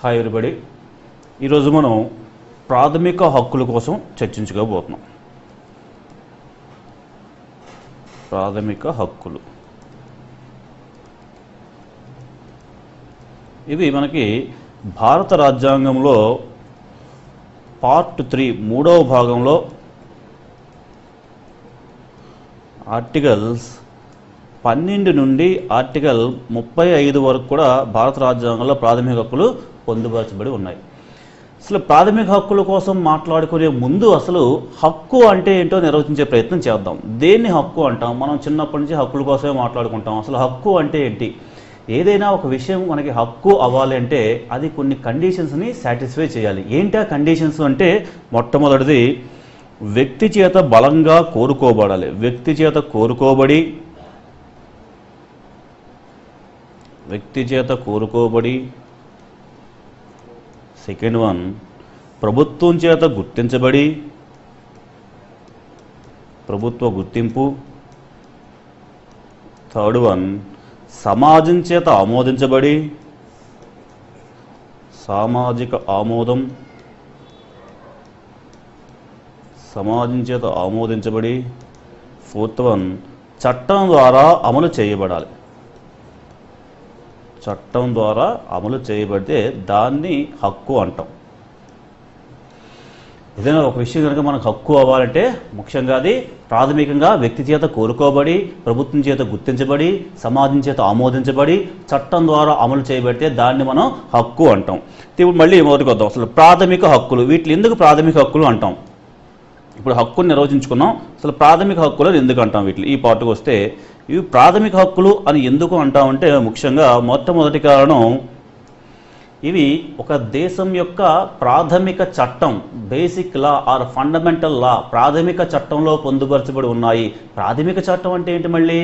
Hi everybody. ఈరోజు మనం ప్రాథమిక హక్కుల కోసం చర్చించుకోబోతున్నాం. ప్రాథమిక హక్కులు ఇవి మనకి భారత రాజ్యాంగంలో పార్ట్ 3 మూడవ భాగంలో ఆర్టికల్స్ 12 నుండి ఆర్టికల్ 35 వరకు కూడా భారత రాజ్యాంగంలో ప్రాథమిక హక్కులు పొందుపరచబడి ఉన్నాయి. అసలు ప్రాథమిక హక్కుల కోసం మాట్లాడుకునే ముందు అసలు హక్కు అంటే ఏంటో నిర్వచించే ప్రయత్నం చేద్దాం. దేన్ని హక్కు అంటాం? మనం చిన్నప్పటి నుంచి హక్కుల కోసమే మాట్లాడుకుంటాం. అసలు హక్కు అంటే ఏంటి? ఏదైనా ఒక విషయం మనకి హక్కు అవ్వాలి అంటే అది కొన్ని కండిషన్స్ని సాటిస్ఫై చేయాలి. ఏంటి ఆ కండిషన్స్ అంటే, మొట్టమొదటిది వ్యక్తి చేత బలంగా కోరుకోబడాలి. వ్యక్తి చేత కోరుకోబడి సెకండ్ వన్ ప్రభుత్వం చేత గుర్తించబడి, ప్రభుత్వ గుర్తింపు. థర్డ్ వన్ సమాజం చేత ఆమోదించబడి, సామాజిక ఆమోదం. సమాజం చేత ఆమోదించబడి. ఫోర్త్ వన్ చట్టం ద్వారా అమలు చేయబడాలి. చట్టం ద్వారా అమలు చేయబడితే దాన్ని హక్కు అంటాం. ఏదైనా ఒక విషయం కనుక మనకు హక్కు అవ్వాలంటే ముఖ్యంగా అది ప్రాథమికంగా వ్యక్తి చేత కోరుకోబడి, ప్రభుత్వం చేత గుర్తించబడి, సమాజం చేత ఆమోదించబడి, చట్టం ద్వారా అమలు చేయబడితే దాన్ని మనం హక్కు అంటాం. ఇప్పుడు మళ్ళీ మొదటికి వద్దాం. అసలు ప్రాథమిక హక్కులు, వీటిని ఎందుకు ప్రాథమిక హక్కులు అంటాం? ఇప్పుడు హక్కుని నిర్వచించుకున్నాం. అసలు ప్రాథమిక హక్కులను ఎందుకు అంటాం? వీటిని ఈ పార్ట్కి వస్తే, ఇవి ప్రాథమిక హక్కులు అని ఎందుకు అంటామంటే ముఖ్యంగా మొట్టమొదటి కారణం, ఇవి ఒక దేశం యొక్క ప్రాథమిక చట్టం, basic law or fundamental law, ప్రాథమిక చట్టంలో పొందుపరచబడి ఉన్నాయి. ప్రాథమిక చట్టం అంటే ఏంటి? మళ్ళీ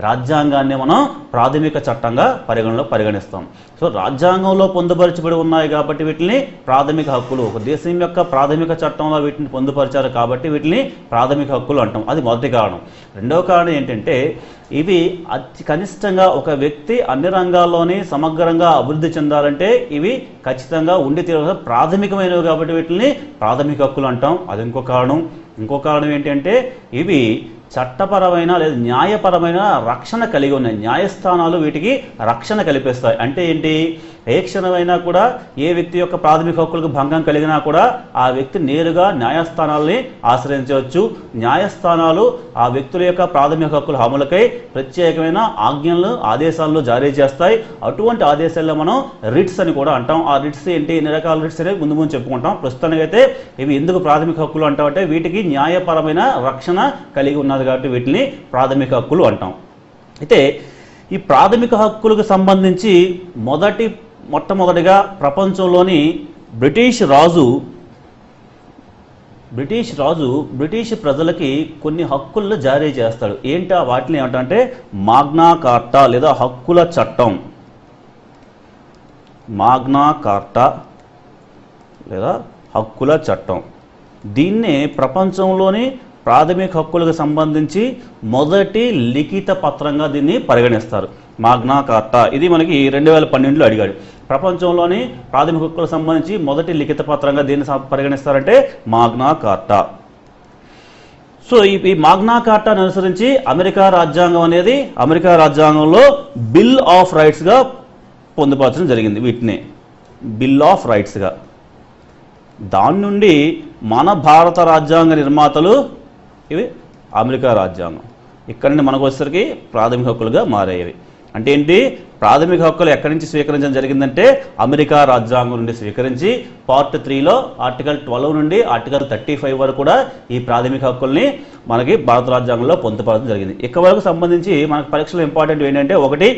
రాజ్యాంగాన్ని మనం ప్రాథమిక చట్టంగా పరిగణిస్తాం. సో రాజ్యాంగంలో పొందుపరచబడి ఉన్నాయి కాబట్టి వీటిని ప్రాథమిక హక్కులు, ఒక దేశం యొక్క ప్రాథమిక చట్టంలో వీటిని పొందుపరిచారు కాబట్టి వీటిని ప్రాథమిక హక్కులు అంటాం. అది మొదటి కారణం. రెండవ కారణం ఏంటంటే, ఇవి కనిష్టంగా ఒక వ్యక్తి అన్ని రంగాల్లోనే సమగ్రంగా అభివృద్ధి చెందాలంటే ఇవి ఖచ్చితంగా ఉండి తీరాల్సిన ప్రాథమికమైనవి కాబట్టి వీటిని ప్రాథమిక హక్కులు అంటాం. అది ఇంకో కారణం. ఇంకో కారణం ఏంటంటే, ఇవి చట్టపరమైన లేదా న్యాయపరమైన రక్షణ కలిగి ఉన్నాయి. న్యాయస్థానాలు వీటికి రక్షణ కల్పిస్తాయి. అంటే ఏంటి? ఏ క్షణమైనా కూడా ఏ వ్యక్తి యొక్క ప్రాథమిక హక్కులకు భంగం కలిగినా కూడా ఆ వ్యక్తి నేరుగా న్యాయస్థానాలని ఆశ్రయించవచ్చు. న్యాయస్థానాలు ఆ వ్యక్తుల యొక్క ప్రాథమిక హక్కుల అమలుకై ప్రత్యేకమైన ఆజ్ఞలను, ఆదేశాలను జారీ చేస్తాయి. అటువంటి ఆదేశాల్లో మనం రిట్స్ అని కూడా అంటాం. ఆ రిట్స్ ఏంటి, ఎన్ని రకాల రిట్స్ అనేవి ముందు ముందు చెప్పుకుంటాం. ప్రస్తుతానికైతే ఇవి ఎందుకు ప్రాథమిక హక్కులు అంటామంటే, వీటికి న్యాయపరమైన రక్షణ కలిగి ఉన్నది కాబట్టి వీటిని ప్రాథమిక హక్కులు అంటాం. అయితే ఈ ప్రాథమిక హక్కులకు సంబంధించి మొట్టమొదటిగా ప్రపంచంలోని బ్రిటిష్ రాజు బ్రిటిష్ ప్రజలకి కొన్ని హక్కులను జారీ చేస్తాడు. ఏంటా వాటిని ఏమంటే మాగ్నా కార్టా లేదా హక్కుల చట్టం. మాగ్నా కార్టా లేదా హక్కుల చట్టం. దీన్నే ప్రపంచంలోని ప్రాథమిక హక్కులకు సంబంధించి మొదటి లిఖిత పత్రంగా దీన్ని పరిగణిస్తారు. మాగ్నా కార్టా. ఇది మనకి 2012లో అడిగాడు. ప్రపంచంలోని ప్రాథమిక హక్కులకు సంబంధించి మొదటి లిఖిత పత్రంగా దీన్ని పరిగణిస్తారంటే మాగ్నా కార్టా. సో ఈ మాగ్నా కార్టాను అనుసరించి అమెరికా రాజ్యాంగం అనేది అమెరికా రాజ్యాంగంలో బిల్ ఆఫ్ రైట్స్గా పొందుపరచడం జరిగింది. వీటిని బిల్ ఆఫ్ రైట్స్గా. దాని నుండి మన భారత రాజ్యాంగ నిర్మాతలు ఇవి అమెరికా రాజ్యాంగం. ఇక్కడ నుండి మనకు వచ్చేసరికి ప్రాథమిక హక్కులుగా మారేవి. అంటే ఏంటి? ప్రాథమిక హక్కులు ఎక్కడి నుంచి స్వీకరించడం జరిగిందంటే అమెరికా రాజ్యాంగం నుండి స్వీకరించి పార్ట్ 3లో ఆర్టికల్ 12 నుండి ఆర్టికల్ 35 వరకు కూడా ఈ ప్రాథమిక హక్కుల్ని మనకి భారత రాజ్యాంగంలో పొందుపరచడం జరిగింది. ఇక్కడ వరకు సంబంధించి మనకు పరీక్షలో ఇంపార్టెంట్ ఏంటంటే, ఒకటి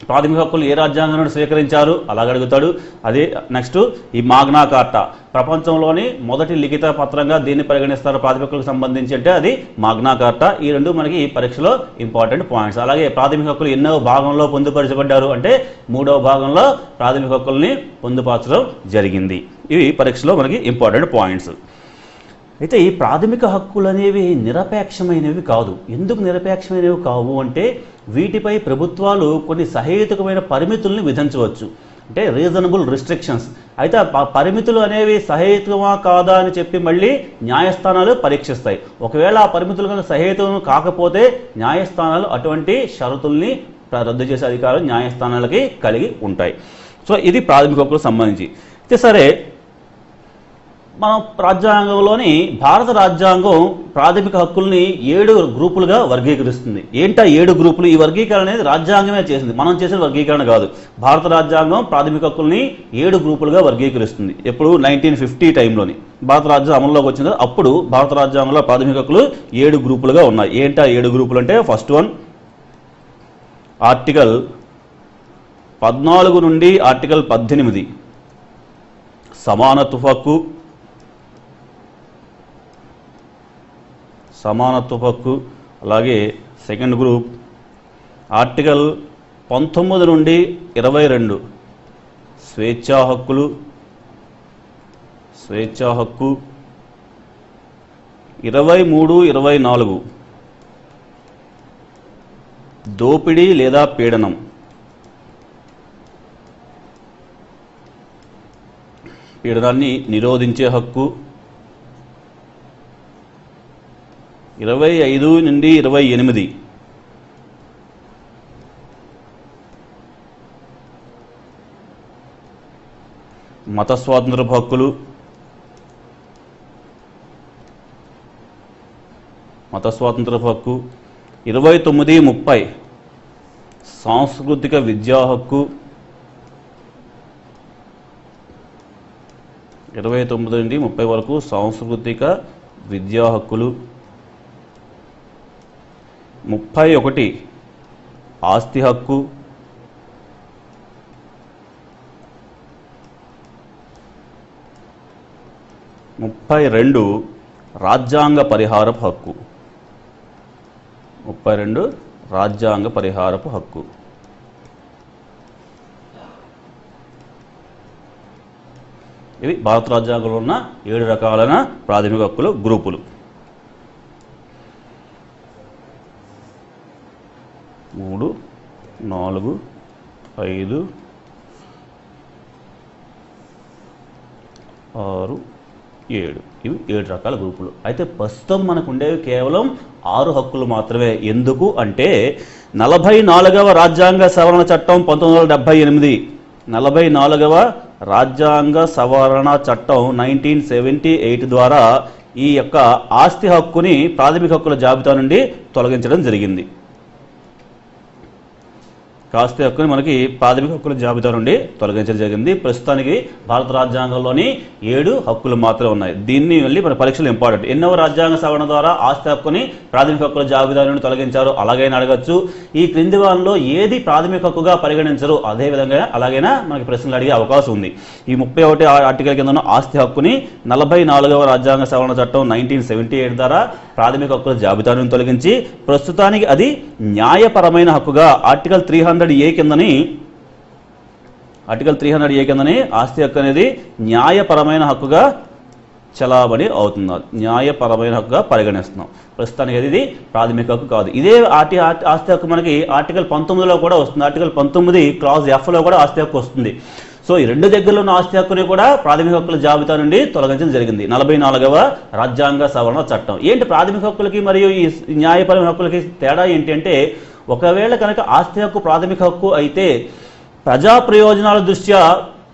ప్రాథమిక హక్కులు ఏ రాజ్యాంగం నుండి స్వీకరించారు అలాగ అడుగుతాడు. అదే నెక్స్ట్ ఈ మాగ్నా కార్టా, ప్రపంచంలోని మొదటి లిఖిత పత్రంగా దీన్ని పరిగణిస్తారు ప్రాథమిక హక్కులకు సంబంధించి అంటే అది మాగ్నా కార్టా. ఈ రెండు మనకి ఈ పరీక్షలో ఇంపార్టెంట్ పాయింట్స్. అలాగే ప్రాథమిక హక్కులు ఎన్నో భాగంలో పొందుపరచబడ్డారు అంటే 3వ భాగంలో ప్రాథమిక హక్కుల్ని పొందుపరచడం జరిగింది. ఇవి పరీక్షలో మనకి ఇంపార్టెంట్ పాయింట్స్. అయితే ఈ ప్రాథమిక హక్కులు అనేవి నిరపేక్షమైనవి కాదు. ఎందుకు నిరపేక్షమైనవి కావు అంటే వీటిపై ప్రభుత్వాలు కొన్ని సహేతుకమైన పరిమితుల్ని విధించవచ్చు. అంటే రీజనబుల్ రిస్ట్రిక్షన్స్. అయితే పరిమితులు అనేవి సహేతుకమా కాదా అని చెప్పి మళ్ళీ న్యాయస్థానాలు పరీక్షిస్తాయి. ఒకవేళ ఆ పరిమితులు కనుక సహేతుకం కాకపోతే న్యాయస్థానాలు అటువంటి షరతుల్ని రద్దు చేసే అధికారం న్యాయస్థానాలకి కలిగి ఉంటాయి. సో ఇది ప్రాథమిక హక్కులకు సంబంధించి. అయితే సరే, మనం రాజ్యాంగంలోని భారత రాజ్యాంగం ప్రాథమిక హక్కుల్ని 7 గ్రూపులుగా వర్గీకరిస్తుంది. ఏంటా 7 గ్రూపులు? ఈ వర్గీకరణ అనేది రాజ్యాంగమే చేసింది, మనం చేసిన వర్గీకరణ కాదు. భారత రాజ్యాంగం ప్రాథమిక హక్కుల్ని 7 గ్రూపులుగా వర్గీకరిస్తుంది. ఎప్పుడు 1950 టైంలోని భారత రాజ్యాంగం అమల్లోకి వచ్చింది. అప్పుడు భారత రాజ్యాంగంలో ప్రాథమిక హక్కులు 7 గ్రూపులుగా ఉన్నాయి. ఏంటా 7 గ్రూపులు అంటే, ఫస్ట్ వన్ ఆర్టికల్ 14 నుండి ఆర్టికల్ 18 సమానత్వ హక్కు. అలాగే సెకండ్ గ్రూప్ ఆర్టికల్ 19 నుండి 22 స్వేచ్ఛా హక్కు. 23, 24 దోపిడీ లేదా పీడనం. పీడనాన్ని నిరోధించే హక్కు. 25 నుండి 28 మత స్వాతంత్రపు హక్కులు. 29, 30 సాంస్కృతిక విద్యా హక్కు. 29 నుండి 30 వరకు సాంస్కృతిక విద్యా హక్కులు. 31 ఆస్తి హక్కు. 32 రాజ్యాంగ పరిహారపు హక్కు. 32 రాజ్యాంగ పరిహారపు హక్కు. ఇవి భారత రాజ్యాంగంలో ఉన్న 7 రకాలైన ప్రాథమిక హక్కుల గ్రూపులు. 3, 4, 5, 6, 7 ఇవి 7 రకాల గ్రూపులు. అయితే ప్రస్తుతం మనకు ఉండేవి కేవలం 6 హక్కులు మాత్రమే. ఎందుకు అంటే 44వ రాజ్యాంగ సవరణ చట్టం 1978, 44వ రాజ్యాంగ సవరణ చట్టం 1978 ద్వారా ఈ యొక్క ఆస్తి హక్కుని ప్రాథమిక హక్కుల జాబితా నుండి తొలగించడం జరిగింది. ఆస్తి హక్కుని మనకి ప్రాథమిక హక్కుల జాబితా నుండి తొలగించడం జరిగింది. ప్రస్తుతానికి భారత రాజ్యాంగంలోని 7 హక్కులు మాత్రమే ఉన్నాయి. దీన్ని వెళ్ళి మన పరీక్షలు ఇంపార్టెంట్. ఎన్నో రాజ్యాంగ సవరణ ద్వారా ఆస్తి హక్కుని ప్రాథమిక హక్కుల జాబితా నుండి తొలగించారు అలాగైనా అడగచ్చు. ఈ క్రింది వారంలో ఏది ప్రాథమిక హక్కుగా పరిగణించరు, అదేవిధంగా అలాగైనా మనకి ప్రశ్నలు అడిగే అవకాశం ఉంది. ఈ 31 ఆర్టికల్ కింద ఉన్న ఆస్తి హక్కుని 44వ రాజ్యాంగ సవరణ చట్టం 1978 ద్వారా ప్రాథమిక హక్కుల జాబితా నుండి తొలగించి ప్రస్తుతానికి అది న్యాయపరమైన హక్కుగా ఆర్టికల్ 300A కిందని ఆస్తి హక్కు అనేది న్యాయపరమైన హక్కుగా చలామణి అవుతుంది. న్యాయపరమైన హక్కుగా పరిగణిస్తున్నాం. ప్రస్తుతానికి ఇది ప్రాథమిక హక్కు కాదు. ఇదే ఆస్తి హక్కు మనకి ఆర్టికల్ 19లో కూడా వస్తుంది. ఆర్టికల్ 19 క్లాజ్ Fలో కూడా ఆస్తి హక్కు వస్తుంది. సో ఈ 2 దగ్గరలో ఉన్న ఆస్తి హక్కుని కూడా ప్రాథమిక హక్కుల జాబితా నుండి తొలగించడం జరిగింది 44వ రాజ్యాంగ సవరణ చట్టం. ఏంటి ప్రాథమిక హక్కులకి మరియు ఈ న్యాయపరమైన హక్కులకి తేడా ఏంటి అంటే, ఒకవేళ కనుక ఆస్తి హక్కు ప్రాథమిక హక్కు అయితే ప్రజా ప్రయోజనాల దృష్ట్యా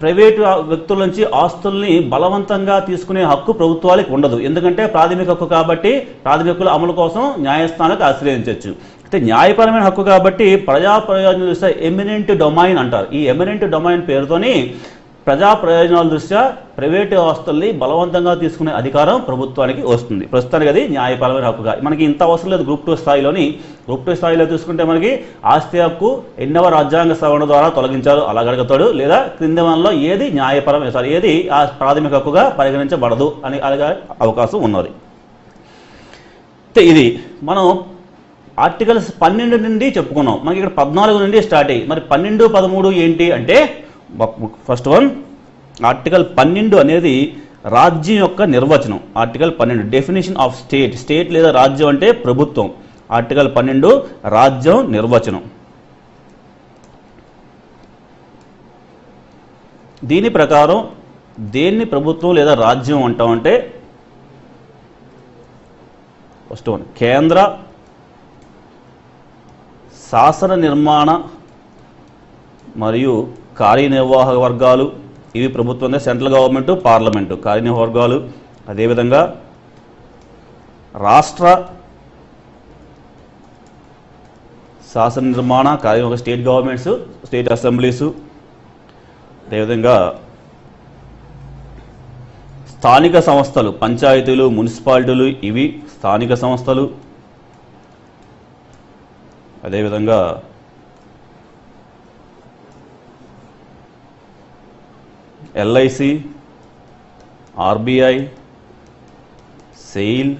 ప్రైవేటు వ్యక్తుల నుంచి ఆస్తుల్ని బలవంతంగా తీసుకునే హక్కు ప్రభుత్వాలకు ఉండదు. ఎందుకంటే ప్రాథమిక హక్కు కాబట్టి ప్రాథమిక హక్కుల అమలు కోసం న్యాయస్థానాలకు ఆశ్రయించవచ్చు. అయితే న్యాయపరమైన హక్కు కాబట్టి ప్రజా ప్రయోజనాల దృష్ట్యా ఎమినెంట్ డొమైన్ అంటారు. ఈ ఎమినెంట్ డొమైన్ పేరుతోని ప్రజా ప్రయోజనాల దృష్ట్యా ప్రైవేటు ఆస్తుల్ని బలవంతంగా తీసుకునే అధికారం ప్రభుత్వానికి వస్తుంది. ప్రస్తుతానికి అది న్యాయపరమైన హక్కుగా. మనకి ఇంత అవసరం లేదు గ్రూప్ 2 స్థాయిలో తీసుకుంటే మనకి ఆస్తి హక్కు ఎన్నవ రాజ్యాంగ సవరణ ద్వారా తొలగించారు అలా అడుగుతాడు, లేదా క్రింది వనలో ఏది న్యాయపరమైన ఏది ఆ ప్రాథమిక హక్కుగా పరిగణించబడదు అని అడిగే అవకాశం ఉన్నది. ఇది మనం ఆర్టికల్స్ 12 నుండి చెప్పుకున్నాం. మనకి ఇక్కడ 14 నుండి స్టార్ట్ అయ్యి మరి 12, 13 ఏంటి అంటే, ఫస్ట్ వన్ ఆర్టికల్ 12 అనేది రాజ్యం యొక్క నిర్వచనం. ఆర్టికల్ 12 డెఫినేషన్ ఆఫ్ స్టేట్ లేదా రాజ్యం అంటే ప్రభుత్వం. ఆర్టికల్ 12 రాజ్యం నిర్వచనం. దీని ప్రకారం దేన్ని ప్రభుత్వం లేదా రాజ్యం అంటామంటే ఫస్ట్ వన్ కేంద్ర శాసన నిర్మాణ మరియు కార్యనిర్వాహక వర్గాలు. ఇవి ప్రభుత్వం, సెంట్రల్ గవర్నమెంట్, పార్లమెంటు కార్యనిర్వాహక వర్గాలు. అదేవిధంగా రాష్ట్ర శాసన నిర్మాణ కార్యనిర్వాహక స్టేట్ గవర్నమెంట్స్, స్టేట్ అసెంబ్లీసు. అదేవిధంగా స్థానిక సంస్థలు, పంచాయతీలు, మున్సిపాలిటీలు, ఇవి స్థానిక సంస్థలు. అదేవిధంగా LIC, RBI, SAIL,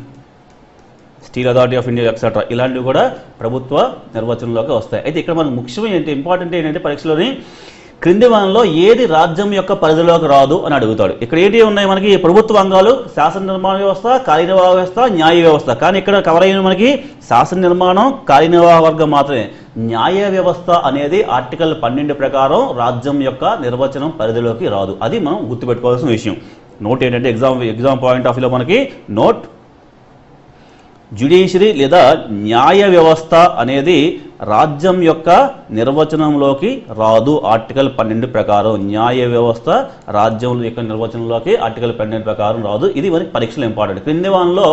steel authority of India etcetera ఇలాంటివి కూడా ప్రభుత్వ నిర్వచనంలోకి వస్తాయి. అయితే ఇక్కడ మనకు ముఖ్యమైన ఇంపార్టెంట్ ఏంటంటే పరీక్షలోని క్రింది వానలో ఏది రాజ్యం యొక్క పరిధిలోకి రాదు అని అడుగుతాడు. ఇక్కడ ఏంటి ఉన్నాయి మనకి ప్రభుత్వ అంగాలు, శాసన నిర్మాణ వ్యవస్థ, కార్యనిర్వాహక వ్యవస్థ, న్యాయ వ్యవస్థ. కానీ ఇక్కడ కవర్ అయిన మనకి శాసన నిర్మాణం, కార్యనిర్వాహక వర్గం మాత్రమే. న్యాయ వ్యవస్థ అనేది ఆర్టికల్ 12 ప్రకారం రాజ్యం యొక్క నిర్వచనం పరిధిలోకి రాదు. అది మనం గుర్తుపెట్టుకోవాల్సిన విషయం. నోట్ ఏంటంటే ఎగ్జామ్ పాయింట్ ఆఫ్ వ్యూలో మనకి నోట్ జ్యుడిషియరీ లేదా న్యాయ వ్యవస్థ అనేది రాజ్యం యొక్క నిర్వచనంలోకి రాదు ఆర్టికల్ 12 ప్రకారం. న్యాయ వ్యవస్థ రాజ్యం యొక్క నిర్వచనంలోకి ఆర్టికల్ 12 ప్రకారం రాదు. ఇది మనకి పరీక్షలు ఇంపార్టెంట్. క్రింది వానలో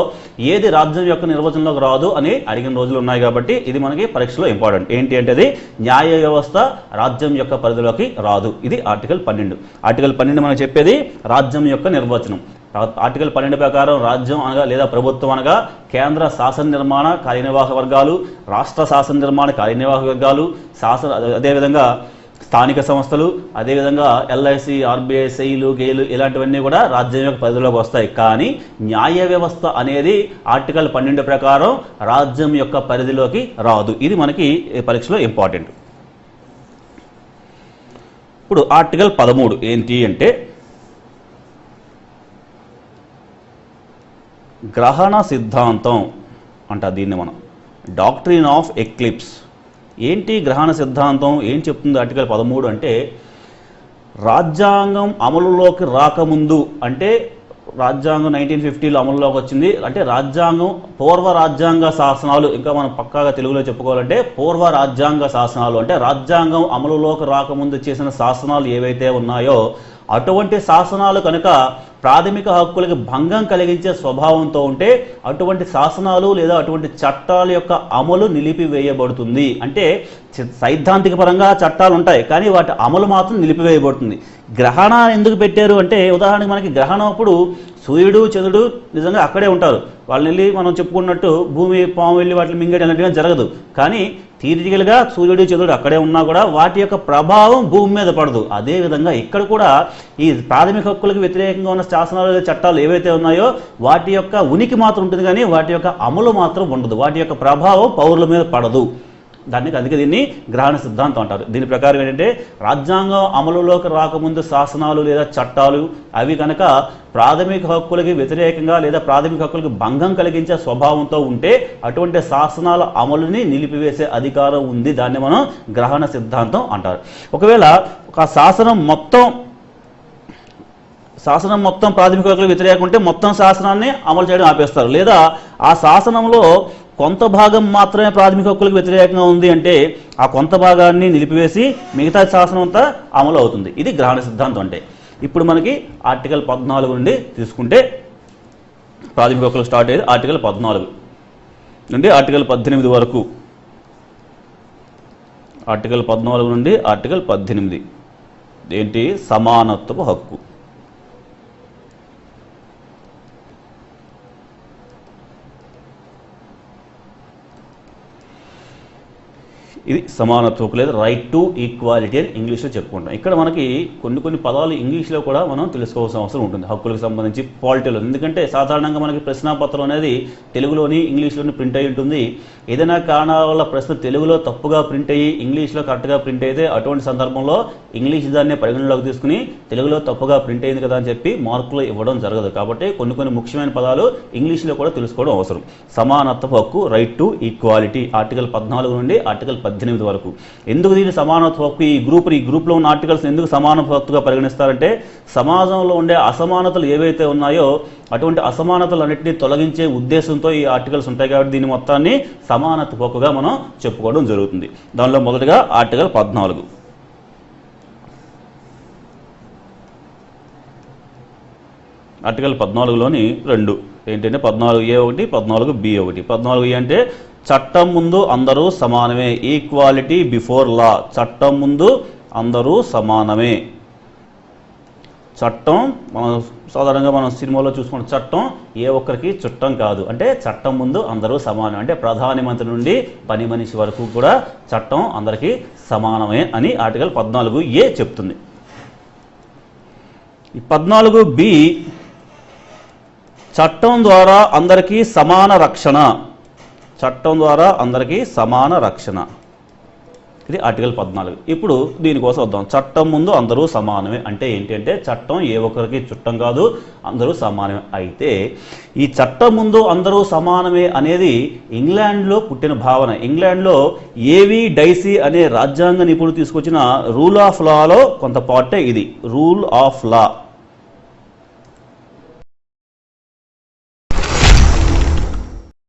ఏది రాజ్యం యొక్క నిర్వచనంలోకి రాదు అని అడిగిన రోజులు ఉన్నాయి కాబట్టి ఇది మనకి పరీక్షలో ఇంపార్టెంట్. ఏంటి అంటే అది న్యాయ వ్యవస్థ రాజ్యం యొక్క పరిధిలోకి రాదు. ఇది ఆర్టికల్ 12. ఆర్టికల్ 12 మనకు చెప్పేది రాజ్యం యొక్క నిర్వచనం. ఆర్టికల్ 12 ప్రకారం రాజ్యం అనగా లేదా ప్రభుత్వం అనగా కేంద్ర శాసన నిర్మాణ కార్యనిర్వాహక వర్గాలు, రాష్ట్ర శాసన నిర్మాణ కార్యనిర్వాహక వర్గాలు, అదేవిధంగా స్థానిక సంస్థలు, అదేవిధంగా ఎల్ఐసి, ఆర్బీఐ, సెయిలు, గేలు ఇలాంటివన్నీ కూడా రాజ్యం యొక్క పరిధిలోకి వస్తాయి. కానీ న్యాయ వ్యవస్థ అనేది ఆర్టికల్ 12 ప్రకారం రాజ్యం యొక్క పరిధిలోకి రాదు. ఇది మనకి పరీక్షలో ఇంపార్టెంట్. ఇప్పుడు ఆర్టికల్ 13 ఏంటి అంటే గ్రహణ సిద్ధాంతం అంట. దీన్ని మనం డాక్ట్రిన్ ఆఫ్ ఎక్లిప్స్. ఏంటి గ్రహణ సిద్ధాంతం, ఏం చెప్తుంది ఆర్టికల్ 13 అంటే రాజ్యాంగం అమలులోకి రాకముందు, అంటే రాజ్యాంగం 1950లో అమలులోకి వచ్చింది. అంటే రాజ్యాంగం పూర్వ రాజ్యాంగ శాసనాలు, ఇంకా మనం పక్కాగా తెలుగులో చెప్పుకోవాలంటే పూర్వ రాజ్యాంగ శాసనాలు అంటే రాజ్యాంగం అమలులోకి రాకముందు చేసిన శాసనాలు ఏవైతే ఉన్నాయో అటువంటి శాసనాలు కనుక ప్రాథమిక హక్కులకి భంగం కలిగించే స్వభావంతో ఉంటే అటువంటి శాసనాలు లేదా అటువంటి చట్టాల యొక్క అమలు నిలిపివేయబడుతుంది. అంటే సైద్ధాంతిక పరంగా చట్టాలు ఉంటాయి కానీ వాటి అమలు మాత్రం నిలిపివేయబడుతుంది. గ్రహణ ఎందుకు పెట్టారు అంటే ఉదాహరణకి మనకి గ్రహణం అప్పుడు సూర్యుడు చంద్రుడు నిజంగా అక్కడే ఉంటారు. వాళ్ళని వెళ్ళి మనం చెప్పుకున్నట్టు భూమి పాము వెళ్ళి వాటిని మింగడం అన్నట్టుగా జరగదు. కానీ థియరిటికల్గా సూర్యుడు చంద్రుడు అక్కడే ఉన్నా కూడా వాటి యొక్క ప్రభావం భూమి మీద పడదు. అదేవిధంగా ఇక్కడ కూడా ఈ ప్రాథమిక హక్కులకు వ్యతిరేకంగా ఉన్న శాసనాలు చట్టాలు ఏవైతే ఉన్నాయో వాటి యొక్క ఉనికి మాత్రం ఉంటుంది కానీ వాటి యొక్క అమలు మాత్రం ఉండదు. వాటి యొక్క ప్రభావం పౌరుల మీద పడదు. అందుకే దీన్ని గ్రహణ సిద్ధాంతం అంటారు. దీని ప్రకారం ఏంటంటే రాజ్యాంగం అమలులోకి రాకముందు శాసనాలు లేదా చట్టాలు అవి కనుక ప్రాథమిక హక్కులకి వ్యతిరేకంగా లేదా ప్రాథమిక హక్కులకు భంగం కలిగించే స్వభావంతో ఉంటే అటువంటి శాసనాల అమలుని నిలిపివేసే అధికారం ఉంది. దాన్ని మనం గ్రహణ సిద్ధాంతం అంటారు. ఒకవేళ ఒక శాసనం మొత్తం ప్రాథమిక హక్కులకు వ్యతిరేకంగా ఉంటే మొత్తం శాసనాన్ని అమలు చేయడం ఆపేస్తారు. లేదా ఆ శాసనంలో కొంత భాగం మాత్రమే ప్రాథమిక హక్కులకు వ్యతిరేకంగా ఉంది అంటే ఆ కొంత భాగాన్ని నిలిపివేసి మిగతా శాసనం అంతా అమలు అవుతుంది. ఇది గ్రహణ సిద్ధాంతం అంటే. ఇప్పుడు మనకి ఆర్టికల్ 14 నుండి తీసుకుంటే ప్రాథమిక హక్కులు స్టార్ట్ అయ్యేది ఆర్టికల్ 14 నుండి ఆర్టికల్ 18 వరకు. ఆర్టికల్ 14 నుండి ఆర్టికల్ 18 ఏంటి? సమానత్వపు హక్కు. ఇది సమానత్వం లేదా రైట్ టు ఈక్వాలిటీ అని ఇంగ్లీష్లో చెప్పుకుంటాం. ఇక్కడ మనకి కొన్ని పదాలు ఇంగ్లీష్లో కూడా మనం తెలుసుకోవాల్సిన అవసరం ఉంటుంది హక్కులకు సంబంధించి పాలిటీలో. ఎందుకంటే సాధారణంగా మనకి ప్రశ్నాపత్రం అనేది తెలుగులోని ఇంగ్లీష్లోని ప్రింట్ అయి ఉంటుంది. ఏదైనా కారణాల వల్ల ప్రశ్న తెలుగులో తప్పుగా ప్రింట్ అయ్యి ఇంగ్లీష్లో కరెక్ట్గా ప్రింట్ అయితే అటువంటి సందర్భంలో ఇంగ్లీష్ దాన్ని పరిగణలోకి తీసుకుని తెలుగులో తప్పుగా ప్రింట్ అయింది కదా అని చెప్పి మార్కులు ఇవ్వడం జరగదు. కాబట్టి కొన్ని ముఖ్యమైన పదాలు ఇంగ్లీష్లో కూడా తెలుసుకోవడం అవసరం. సమానత్వపు హక్కు రైట్ టు ఈక్వాలిటీ ఆర్టికల్ 14 నుండి ఆర్టికల్ 18 వరకు. ఎందుకు దీన్ని సమానత్వ హక్కు ఈ గ్రూప్లో ఉన్న ఆర్టికల్స్ ఎందుకు సమానత్వ హక్కుగా పరిగణిస్తారంటే సమాజంలో ఉండే అసమానతలు ఏవైతే ఉన్నాయో అటువంటి అసమానతలన్నింటినీ తొలగించే ఉద్దేశంతో ఈ ఆర్టికల్స్ ఉంటాయి కాబట్టి దీని మొత్తాన్ని సమానత్వ హక్కుగా మనం చెప్పుకోవడం జరుగుతుంది. దానిలో మొదటగా ఆర్టికల్ 14. ఆర్టికల్ 14లోని 2 ఏంటంటే 14A1 14B1. 14A అంటే చట్టం ముందు అందరూ సమానమే, ఈక్వాలిటీ బిఫోర్ లా. చట్టం ముందు అందరూ సమానమే. చట్టం మనం సాధారణంగా మనం సినిమాలో చూసుకున్న చట్టం ఏ ఒక్కరికి చుట్టం కాదు, అంటే చట్టం ముందు అందరూ సమానం, అంటే ప్రధానమంత్రి నుండి పని మనిషి వరకు కూడా చట్టం అందరికీ సమానమే అని ఆర్టికల్ 14A చెప్తుంది. ఈ 14B చట్టం ద్వారా అందరికీ సమాన రక్షణ. చట్టం ద్వారా అందరికీ సమాన రక్షణ, ఇది ఆర్టికల్ 14. ఇప్పుడు దీనికోసం వద్దాం. చట్టం ముందు అందరూ సమానమే అంటే ఏంటి అంటే చట్టం ఏ ఒక్కరికి చుట్టం కాదు, అందరూ సమానమే. అయితే ఈ చట్టం ముందు అందరూ సమానమే అనేది ఇంగ్లాండ్లో పుట్టిన భావన. ఇంగ్లాండ్లో ఏవి డైసీ అనే రాజ్యాంగ నిపుణుడు తీసుకొచ్చిన రూల్ ఆఫ్ లాలో కొంత పార్టే ఇది. Rule of law